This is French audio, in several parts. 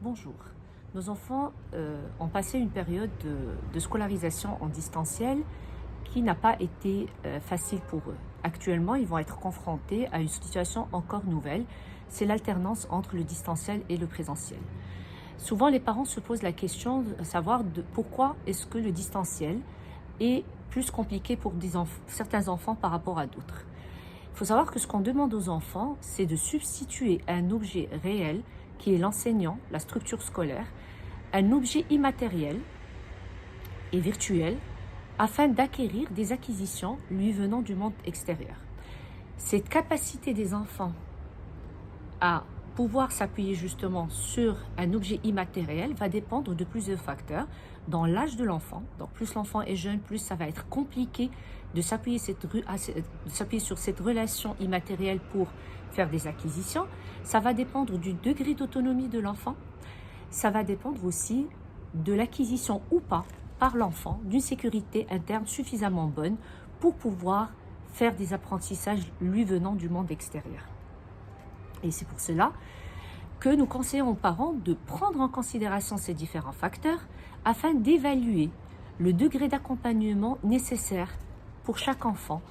Bonjour. Nos enfants ont passé une période de scolarisation en distanciel qui n'a pas été facile pour eux. Actuellement, ils vont être confrontés à une situation encore nouvelle, c'est l'alternance entre le distanciel et le présentiel. Souvent, les parents se posent la question de savoir pourquoi est-ce que le distanciel est plus compliqué pour certains enfants par rapport à d'autres. Il faut savoir que ce qu'on demande aux enfants, c'est de substituer un objet réel, qui est l'enseignant, la structure scolaire, un objet immatériel et virtuel, afin d'acquérir des acquisitions lui venant du monde extérieur. Cette capacité des enfants à pouvoir s'appuyer justement sur un objet immatériel va dépendre de plusieurs facteurs. Dans l'âge de l'enfant, donc plus l'enfant est jeune, plus ça va être compliqué de s'appuyer sur cette relation immatérielle pour faire des acquisitions. Ça va dépendre du degré d'autonomie de l'enfant. Ça va dépendre aussi de l'acquisition ou pas par l'enfant d'une sécurité interne suffisamment bonne pour pouvoir faire des apprentissages lui venant du monde extérieur. Et c'est pour cela que nous conseillons aux parents de prendre en considération ces différents facteurs afin d'évaluer le degré d'accompagnement nécessaire pour chaque enfant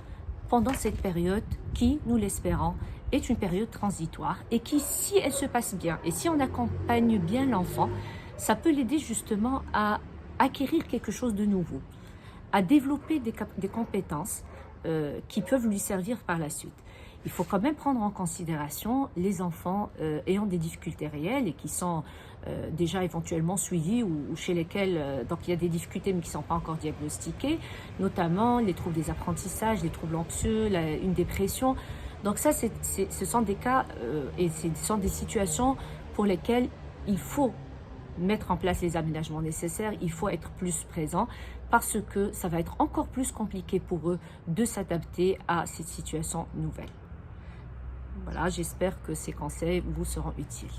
pendant cette période qui, nous l'espérons, est une période transitoire et qui, si elle se passe bien et si on accompagne bien l'enfant, ça peut l'aider justement à acquérir quelque chose de nouveau, à développer des compétences qui peuvent lui servir par la suite. Il faut quand même prendre en considération les enfants ayant des difficultés réelles et qui sont déjà éventuellement suivis ou chez lesquels donc il y a des difficultés mais qui ne sont pas encore diagnostiquées, notamment les troubles des apprentissages, les troubles anxieux, une dépression. Donc ça, ce sont des cas et ce sont des situations pour lesquelles il faut mettre en place les aménagements nécessaires, il faut être plus présent parce que ça va être encore plus compliqué pour eux de s'adapter à cette situation nouvelle. Voilà, j'espère que ces conseils vous seront utiles.